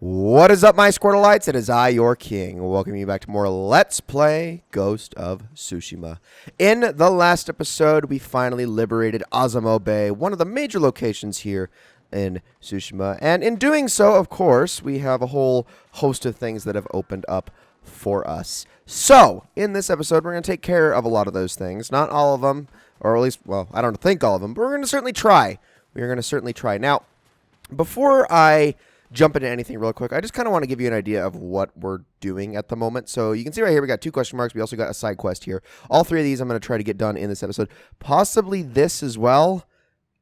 What is up, my Squirtleites? It is I, your king. Welcome you back to more Let's Play Ghost of Tsushima. In the last episode, we finally liberated Azamo Bay, one of the major locations here in Tsushima. And in doing so, of course, we have a whole host of things that have opened up for us. So, in this episode, we're going to take care of a lot of those things. Not all of them, or at least, well, I don't think all of them, but we're going to certainly try. We're going to certainly try. Now, before I jump into anything real quick, I just kind of want to give you an idea of what we're doing at the moment. So you can see right here, we got 2 question marks. We also got a side quest here. All 3 of these I'm going to try to get done in this episode. Possibly this as well.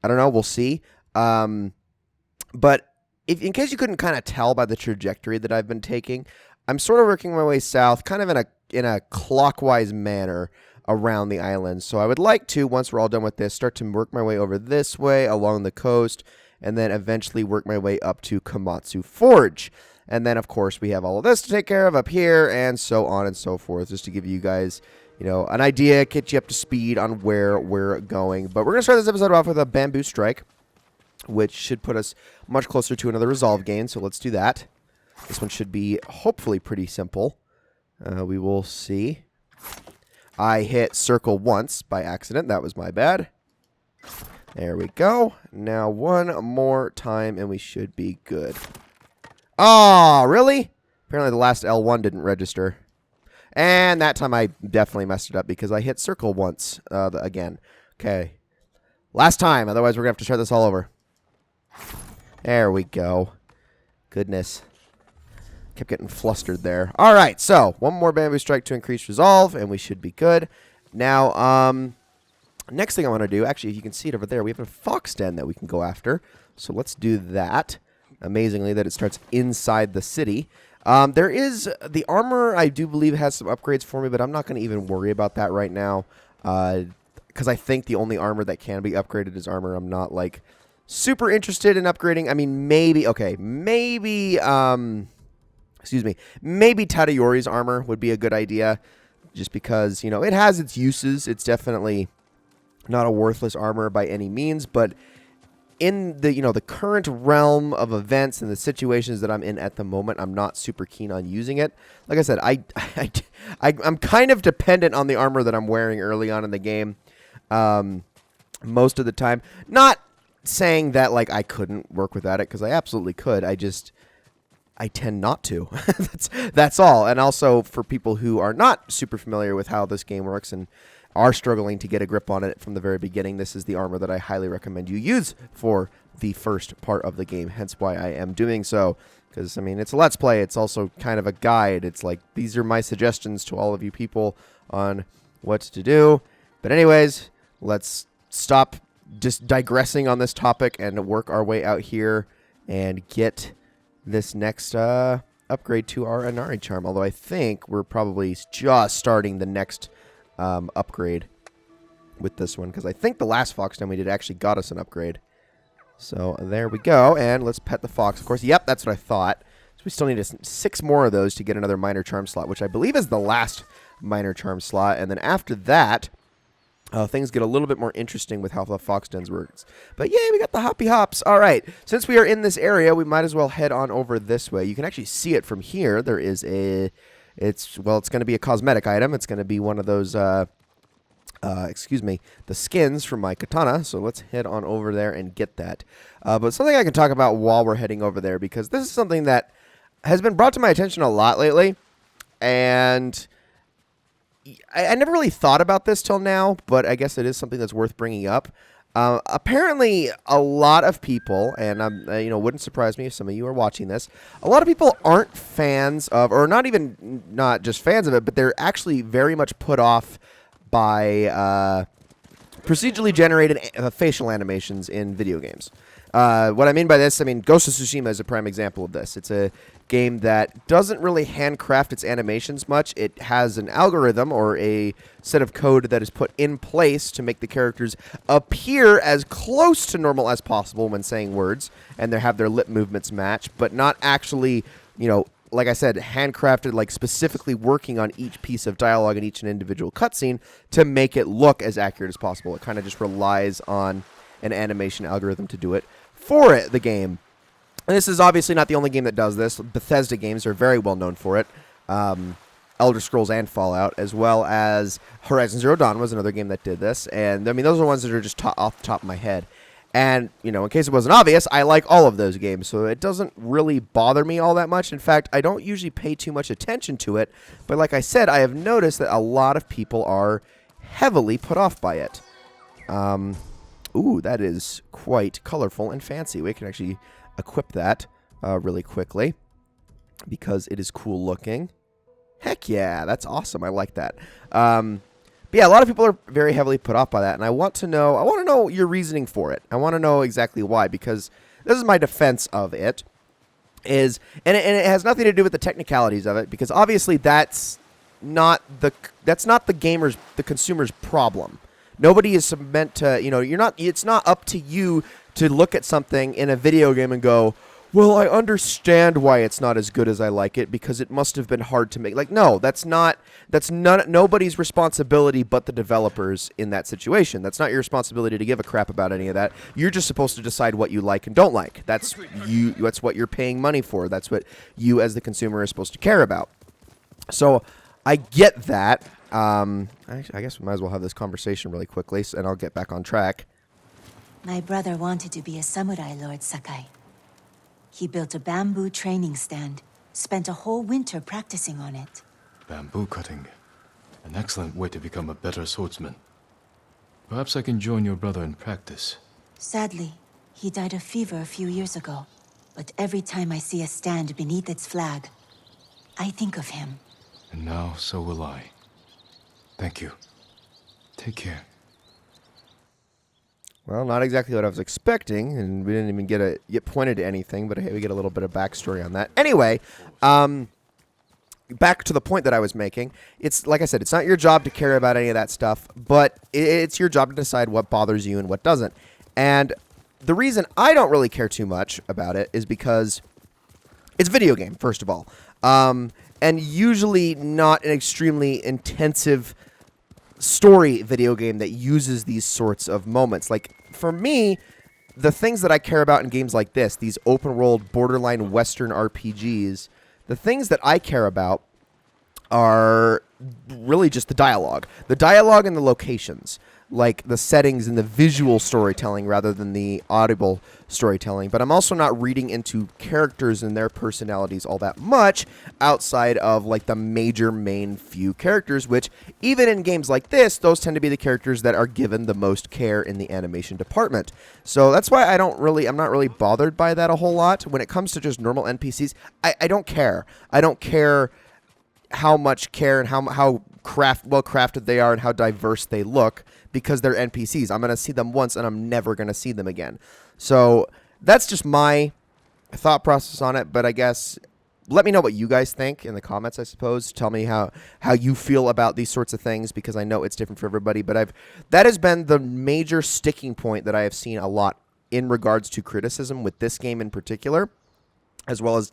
I don't know. We'll see. But in case you couldn't kind of tell by the trajectory that I've been taking, I'm sort of working my way south, kind of in a clockwise manner around the island. So I would like to, once we're all done with this, start to work my way over this way along the coast, and then eventually work my way up to Komatsu Forge. And then, of course, we have all of this to take care of up here, and so on and so forth, just to give you guys, you know, an idea, get you up to speed on where we're going. But we're going to start this episode off with a Bamboo Strike, which should put us much closer to another resolve gain, so let's do that. This one should be hopefully pretty simple. We will see. I hit circle once by accident. That was my bad. There we go. Now one more time and we should be good. Oh, really? Apparently the last L1 didn't register. And that time I definitely messed it up because I hit circle once again. Okay. Last time. Otherwise we're going to have to start this all over. There we go. Goodness. Kept getting flustered there. All right. So one more Bamboo Strike to increase resolve and we should be good. Now, next thing I want to do, actually, if you can see it over there, we have a fox den that we can go after. So let's do that. Amazingly, that it starts inside the city. There is the armor, I do believe, has some upgrades for me, but I'm not going to even worry about that right now. Because I think the only armor that can be upgraded is armor. I'm not, like, super interested in upgrading. I mean, maybe, okay, maybe, excuse me, maybe Tadayori's armor would be a good idea. Just because, you know, it has its uses. It's definitely not a worthless armor by any means, but in the, you know, the current realm of events and the situations that I'm in at the moment, I'm not super keen on using it. Like I said, I'm kind of dependent on the armor that I'm wearing early on in the game, most of the time. Not saying that, like, I couldn't work without it, because I absolutely could. I tend not to. That's all. And also for people who are not super familiar with how this game works and are struggling to get a grip on it from the very beginning, this is the armor that I highly recommend you use for the first part of the game, hence why I am doing so. Because, I mean, it's a Let's Play. It's also kind of a guide. It's like, these are my suggestions to all of you people on what to do. But anyways, let's stop just digressing on this topic and work our way out here and get this next upgrade to our Inari Charm. Although I think we're probably just starting the next upgrade with this one, because I think the last fox den we did actually got us an upgrade. So there we go, and let's pet the fox. Of course, yep, that's what I thought. So we still need 6 more of those to get another minor charm slot, which I believe is the last minor charm slot. And then after that, things get a little bit more interesting with how the fox dens works. But yay, we got the hoppy hops. All right, since we are in this area, we might as well head on over this way. You can actually see it from here. There is a it's going to be a cosmetic item. It's going to be one of those, excuse me, the skins from my katana. So let's head on over there and get that. But something I can talk about while we're heading over there, because this is something that has been brought to my attention a lot lately. And I never really thought about this till now, but I guess it is something that's worth bringing up. Apparently, a lot of people, and you know, wouldn't surprise me if some of you are watching this, a lot of people aren't fans of, or not just fans of it, but they're actually very much put off by procedurally generated facial animations in video games. What I mean by this, I mean, Ghost of Tsushima is a prime example of this. It's a game that doesn't really handcraft its animations much. It has an algorithm or a set of code that is put in place to make the characters appear as close to normal as possible when saying words, and they have their lip movements match, but not actually, you know, like I said, handcrafted, like specifically working on each piece of dialogue in each and individual cutscene to make it look as accurate as possible. It kind of just relies on an animation algorithm to do it for the game. And this is obviously not the only game that does this. Bethesda games are very well known for it. Elder Scrolls and Fallout, as well as Horizon Zero Dawn was another game that did this. And, I mean, those are the ones that are just off the top of my head. And, you know, in case it wasn't obvious, I like all of those games, so it doesn't really bother me all that much. In fact, I don't usually pay too much attention to it. But like I said, I have noticed that a lot of people are heavily put off by it. Ooh, that is quite colorful and fancy. We can actually equip that really quickly because it is cool looking. Heck yeah, that's awesome. I like that. But yeah, a lot of people are very heavily put off by that, and I want to know your reasoning for it. I want to know exactly why, because this is my defense of it. And it has nothing to do with the technicalities of it, because obviously that's not the consumer's problem. Nobody is meant to, you know, it's not up to you to look at something in a video game and go, well, I understand why it's not as good as I like it because it must have been hard to make. Like, no, that's nobody's responsibility but the developers in that situation. That's not your responsibility to give a crap about any of that. You're just supposed to decide what you like and don't like. That's what you're paying money for. That's what you as the consumer is supposed to care about. So I get that. I guess we might as well have this conversation really quickly, and I'll get back on track. My brother wanted to be a samurai, Lord Sakai. He built a bamboo training stand, spent a whole winter practicing on it. Bamboo cutting. An excellent way to become a better swordsman. Perhaps I can join your brother in practice. Sadly, he died of fever a few years ago. But every time I see a stand beneath its flag, I think of him. And now, so will I. Thank you. Take care. Well, not exactly what I was expecting, and we didn't even get pointed to anything, but hey, we get a little bit of backstory on that. Anyway, back to the point that I was making. It's, like I said, it's not your job to care about any of that stuff, but it's your job to decide what bothers you and what doesn't. And the reason I don't really care too much about it is because it's a video game, first of all, and usually not an extremely intensive story video game that uses these sorts of moments. Like, for me, the things that I care about in games like this, these open world borderline Western RPGs, the things that I care about are really just the dialogue and the locations, like the settings and the visual storytelling rather than the audible storytelling. But I'm also not reading into characters and their personalities all that much outside of like the major main few characters, which even in games like this, those tend to be the characters that are given the most care in the animation department. So that's why I'm not really bothered by that a whole lot. When it comes to just normal NPCs, I don't care. I don't care how much care and how well crafted they are and how diverse they look, because they're NPCs. I'm going to see them once and I'm never going to see them again. So that's just my thought process on it. But I guess let me know what you guys think in the comments, I suppose. Tell me how you feel about these sorts of things, because I know it's different for everybody. But that has been the major sticking point that I have seen a lot in regards to criticism with this game in particular, as well as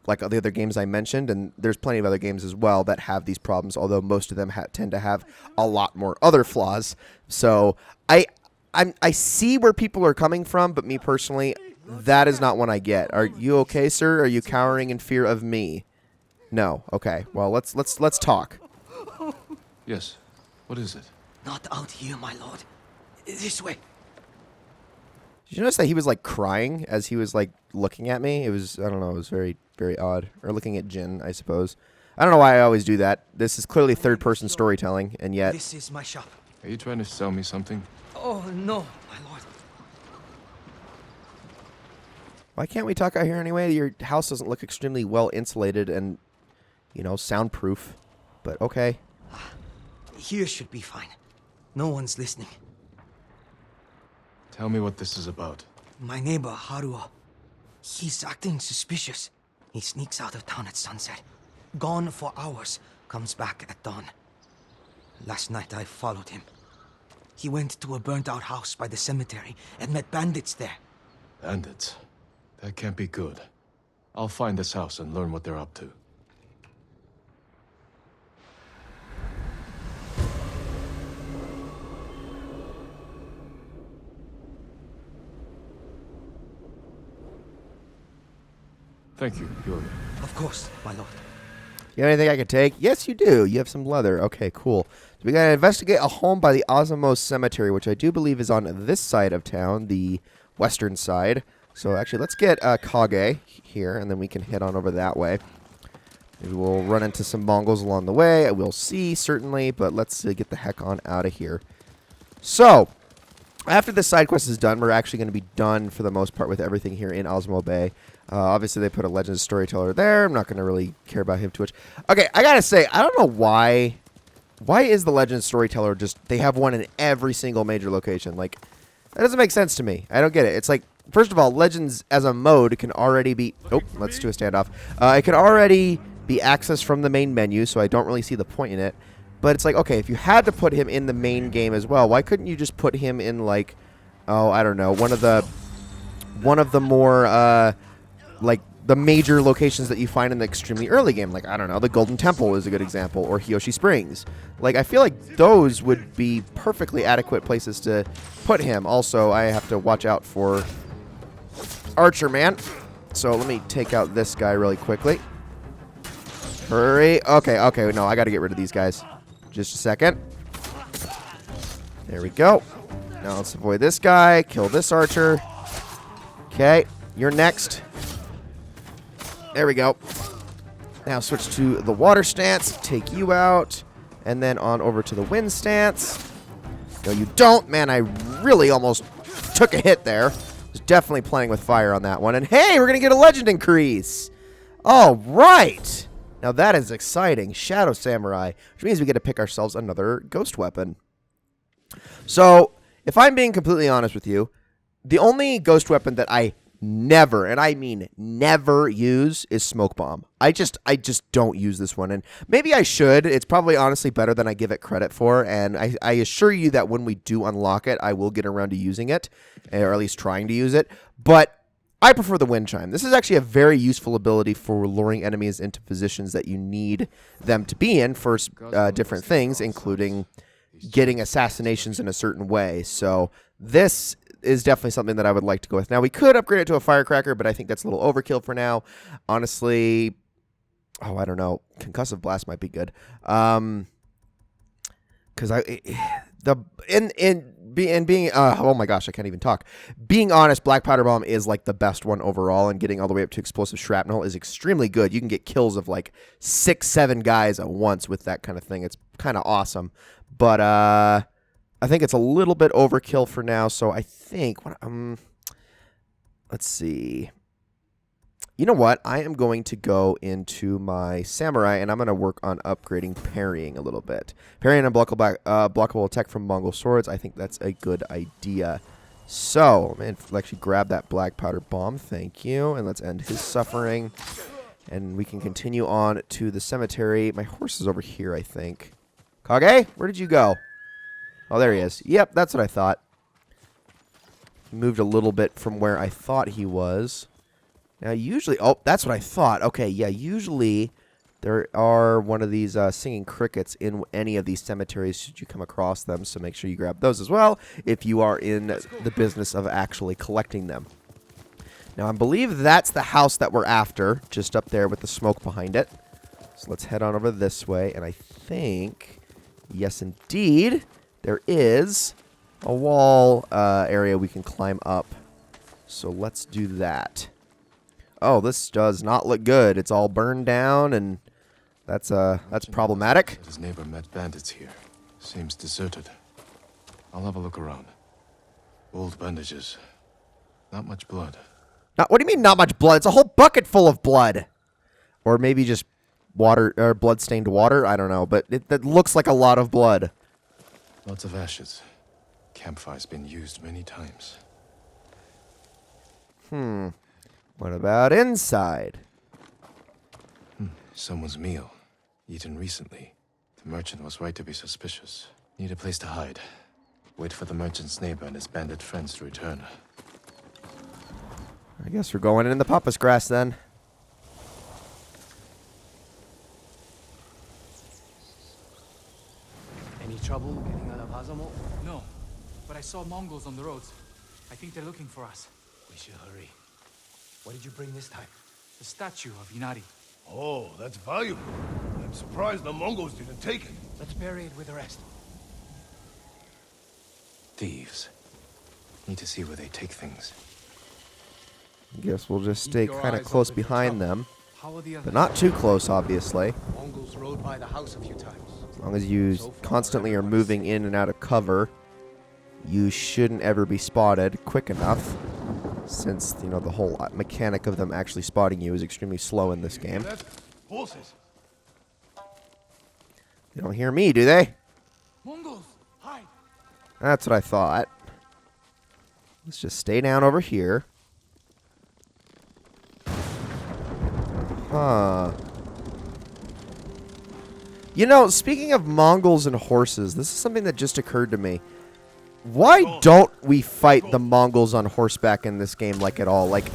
like the other games I mentioned. And there's plenty of other games as well that have these problems, although most of them tend to have a lot more other flaws. So I see where people are coming from, but me personally, that is not one I get. Are you okay, sir? Are you cowering in fear of me? No. Okay. Well, let's talk. Yes. What is it? Not out here, my lord. This way. Did you notice that he was like crying as he was like looking at me? It was, I don't know, it was very, very odd. Or looking at Jin, I suppose. I don't know why I always do that. This is clearly third-person storytelling, and yet... This is my shop. Are you trying to sell me something? Oh, no, my lord. Why can't we talk out here anyway? Your house doesn't look extremely well insulated and, you know, soundproof. But okay. Here should be fine. No one's listening. Tell me what this is about. My neighbor, Haruo. He's acting suspicious. He sneaks out of town at sunset. Gone for hours. Comes back at dawn. Last night I followed him. He went to a burnt-out house by the cemetery and met bandits there. Bandits? That can't be good. I'll find this house and learn what they're up to. Thank you, Yoda. Of course, my lord. You have anything I can take? Yes, you do. You have some leather. Okay, cool. So we gotta investigate a home by the Azamo Cemetery, which I do believe is on this side of town, the western side. So actually, let's get Kage here, and then we can head on over that way. Maybe we'll run into some Mongols along the way. We'll see, certainly, but let's get the heck on out of here. So, after this side quest is done, we're actually going to be done for the most part with everything here in Azamo Bay. Obviously, they put a Legends Storyteller there. I'm not going to really care about him too much. Okay, I got to say, I don't know why. Why is the Legends Storyteller just... They have one in every single major location. Like, that doesn't make sense to me. I don't get it. It's like, first of all, Legends as a mode can already be... Oh, let's do a standoff. It can already be accessed from the main menu, so I don't really see the point in it. But it's like, okay, if you had to put him in the main game as well, why couldn't you just put him in, like, oh, I don't know, one of the more, like, the major locations that you find in the extremely early game. Like, I don't know, the Golden Temple is a good example, or Hiyoshi Springs. Like, I feel like those would be perfectly adequate places to put him. Also, I have to watch out for Archer Man. So let me take out this guy really quickly. Hurry. Okay, no, I got to get rid of these guys. Just a second. There we go. Now let's avoid this guy. Kill this archer. Okay, you're next. There we go. Now switch to the water stance. Take you out. And then on over to the wind stance. No, you don't. Man, I really almost took a hit there. Was definitely playing with fire on that one. And hey, we're going to get a legend increase. All right. Now that is exciting. Shadow Samurai, which means we get to pick ourselves another ghost weapon. So, if I'm being completely honest with you, the only ghost weapon that I never, and I mean never use is Smoke Bomb. I just don't use this one, and maybe I should. It's probably honestly better than I give it credit for, and I assure you that when we do unlock it, I will get around to using it, or at least trying to use it, but I prefer the Wind Chime. This is actually a very useful ability for luring enemies into positions that you need them to be in for different things, including getting assassinations in a certain way. So this is definitely something that I would like to go with. Now, we could upgrade it to a Firecracker, but I think that's a little overkill for now. Honestly, oh, I don't know. Concussive Blast might be good. Because oh my gosh, I can't even talk. Being honest, Black Powder Bomb is like the best one overall, and getting all the way up to Explosive Shrapnel is extremely good. You can get kills of like 6-7 guys at once with that kind of thing. It's kind of awesome. But I think it's a little bit overkill for now, so I think let's see. You know what? I am going to go into my Samurai, and I'm going to work on upgrading parrying a little bit. Parrying and blockable attack from Mongol swords. I think that's a good idea. So, let's actually grab that Black Powder Bomb. Thank you. And let's end his suffering. And we can continue on to the cemetery. My horse is over here, I think. Kage, where did you go? Oh, there he is. Yep, that's what I thought. He moved a little bit from where I thought he was. Now, usually... Oh, that's what I thought. Okay, yeah, usually there are one of these singing crickets in any of these cemeteries should you come across them, so make sure you grab those as well if you are in the business of actually collecting them. Now, I believe that's the house that we're after, just up there with the smoke behind it. So let's head on over this way, and I think, yes, indeed, there is a wall area we can climb up. So let's do that. Oh, this does not look good. It's all burned down, and that's problematic. His neighbor met bandits here. Seems deserted. I'll have a look around. Old bandages. Not much blood. What do you mean, not much blood? It's a whole bucket full of blood. Or maybe just water, or blood-stained water. I don't know, but it looks like a lot of blood. Lots of ashes. Campfire's been used many times. What about inside? Someone's meal. Eaten recently. The merchant was right to be suspicious. Need a place to hide. Wait for the merchant's neighbor and his bandit friends to return. I guess we're going in the pampas grass then. Any trouble getting out of Azamo? No, but I saw Mongols on the roads. I think they're looking for us. We should hurry. What did you bring this time? The statue of Inari. Oh, that's valuable. I'm surprised the Mongols didn't take it. Let's bury it with the rest. Thieves. Need to see where they take things. Guess we'll just Keep stay your kind of eyes close open for behind trouble. them. How are the others? But not too close, obviously. Mongols rode by the house a few times. As long as you So far, constantly are everyone's moving in and out of cover, you shouldn't ever be spotted quick enough. Since, you know, the whole mechanic of them actually spotting you is extremely slow in this game. That's horses. They don't hear me, do they? Mongols! Hide! That's what I thought. Let's just stay down over here. Huh. You know, speaking of Mongols and horses, this is something that just occurred to me. Why don't we fight the Mongols on horseback in this game, like, at all? Like,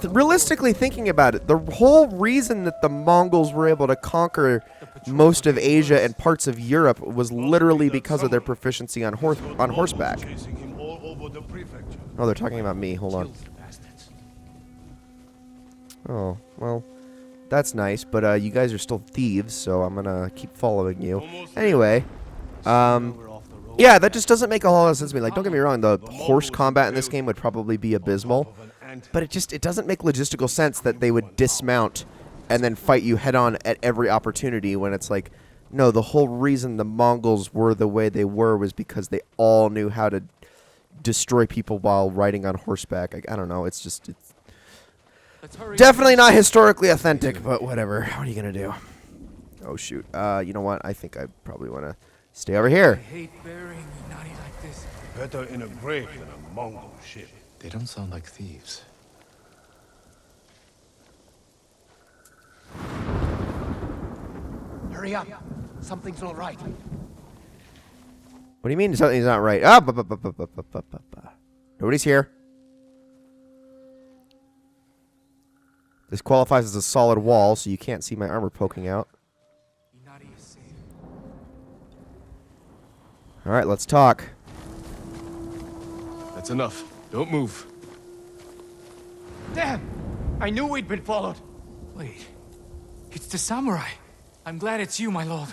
realistically thinking about it, the whole reason that the Mongols were able to conquer most of Asia and parts of Europe was literally because of their proficiency on horseback. Chasing him all over the prefecture. Oh, they're talking about me. Hold on. Kills the bastards. Oh, well, that's nice, but you guys are still thieves, so I'm gonna keep following you. Anyway, We're off the road. yeah, that just doesn't make a whole lot of sense to me. Like, don't get me wrong, the horse combat in this game would probably be abysmal, but it doesn't make logistical sense that they would dismount and then fight you head on at every opportunity when it's like, no, the whole reason the Mongols were the way they were was because they all knew how to destroy people while riding on horseback. I don't know, it's Let's hurry. definitely not historically authentic, but whatever. What are you gonna do? Oh shoot. You know what? I think I probably want to stay over I here. hate burying Inari like this. Better in a grave than a Mongol ship. They don't sound like thieves. Hurry up. Something's not right. What do you mean something's not right? Ah, nobody's here. This qualifies as a solid wall, so you can't see my armor poking out. Inari is safe. All right, let's talk. That's enough. Don't move. Damn! I knew we'd been followed. Wait. It's the samurai. I'm glad it's you, my lord.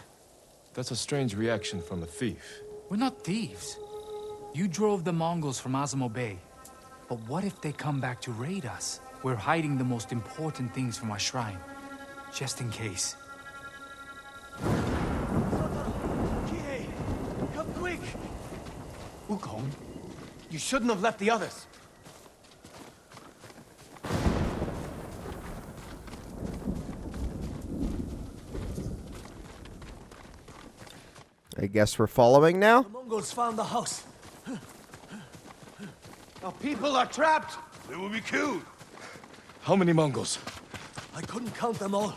That's a strange reaction from a thief. We're not thieves. You drove the Mongols from Azamo Bay. But what if they come back to raid us? We're hiding the most important things from our shrine. Just in case. Come quick! Wukong, you shouldn't have left the others. I guess we're following now. The Mongols found the house. Our people are trapped. They will be killed. How many Mongols? I couldn't count them all.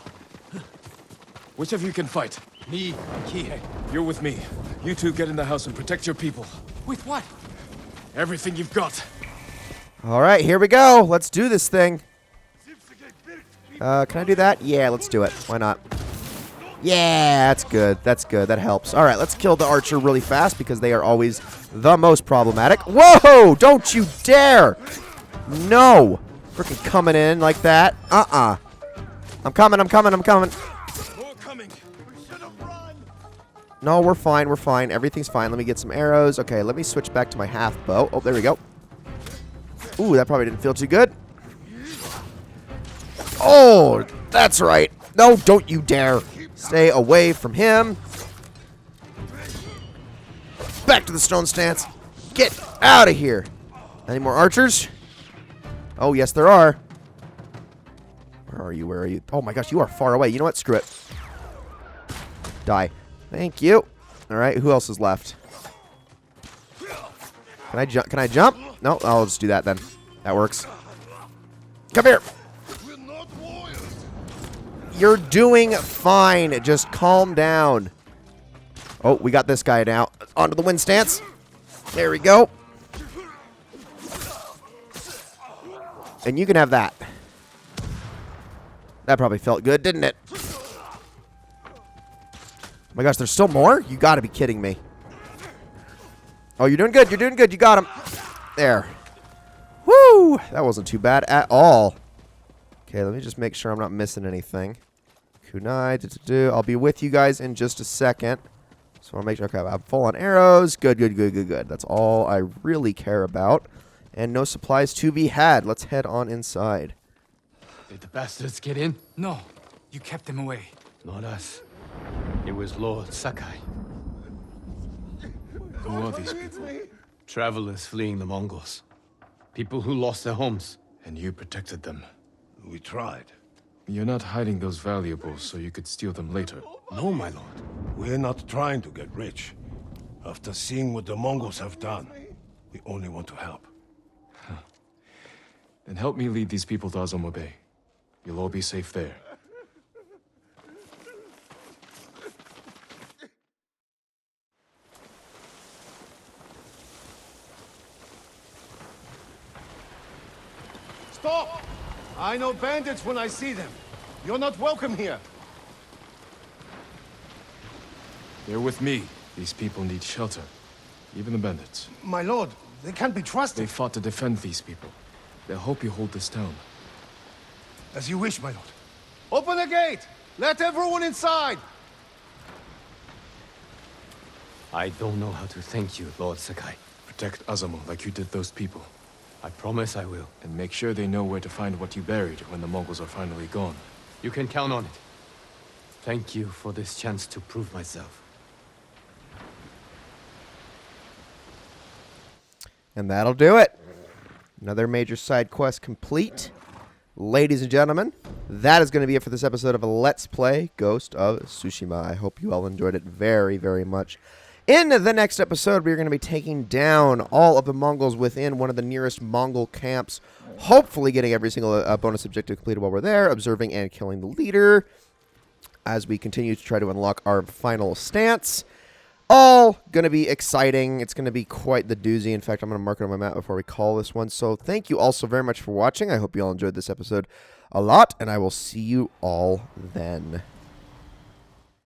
Which of you can fight? Me, Kihei. You're with me. You two get in the house and protect your people. With what? Everything you've got. All right, here we go. Let's do this thing. Can I do that? Yeah, let's do it. Why not? Yeah, that's good. That's good. That helps. All right, let's kill the archer really fast because they are always the most problematic. Whoa! Don't you dare! No! Freaking coming in like that. I'm coming, I'm coming, I'm coming. More coming. No, we're fine, we're fine. Everything's fine. Let me get some arrows. Okay, let me switch back to my half bow. Oh, there we go. Ooh, that probably didn't feel too good. Oh, that's right. No, don't you dare. Stay away from him. Back to the stone stance. Get out of here. Any more archers? Oh, yes, there are. Where are you? Where are you? Oh, my gosh, you are far away. You know what? Screw it. Die. Thank you. All right, who else is left? Can I jump? Can I jump? No, I'll just do that then. That works. Come here. We're not warriors. You're doing fine. Just calm down. Oh, we got this guy now. Onto the wind stance. There we go. And you can have that. That probably felt good, didn't it? Oh my gosh, there's still more? You gotta be kidding me. Oh, you're doing good. You're doing good. You got him. There. Woo! That wasn't too bad at all. Okay, let me just make sure I'm not missing anything. Kunai, I'll be with you guys in just a second. So I want to make sure, okay, I'm full on arrows. Good. That's all I really care about. And no supplies to be had. Let's head on inside. Did the bastards get in? No, you kept them away. Not us. It was Lord Sakai. Who are these people? Travelers fleeing the Mongols. People who lost their homes. And you protected them. We tried. You're not hiding those valuables so you could steal them later. No, my lord. We're not trying to get rich. After seeing what the Mongols have done, we only want to help. Then help me lead these people to Azamo Bay. You'll all be safe there. Stop! I know bandits when I see them. You're not welcome here. They're with me. These people need shelter. Even the bandits. My lord, they can't be They trusted. fought to defend these people. They'll help you hold this town. As you wish, my lord. Open the gate! Let everyone inside! I don't know how to thank you, Lord Sakai. Protect Azamo like you did those people. I promise I will. And make sure they know where to find what you buried when the Mongols are finally gone. You can count on it. Thank you for this chance to prove myself. And that'll do it. Another major side quest complete. Ladies and gentlemen, that is going to be it for this episode of Let's Play Ghost of Tsushima. I hope you all enjoyed it very, very much. In the next episode, we're going to be taking down all of the Mongols within one of the nearest Mongol camps, hopefully getting every single bonus objective completed while we're there, observing and killing the leader, as we continue to try to unlock our final stance. All going to be exciting. It's going to be quite the doozy. In fact, I'm going to mark it on my map before we call this one. So thank you all so very much for watching. I hope you all enjoyed this episode a lot, and I will see you all then.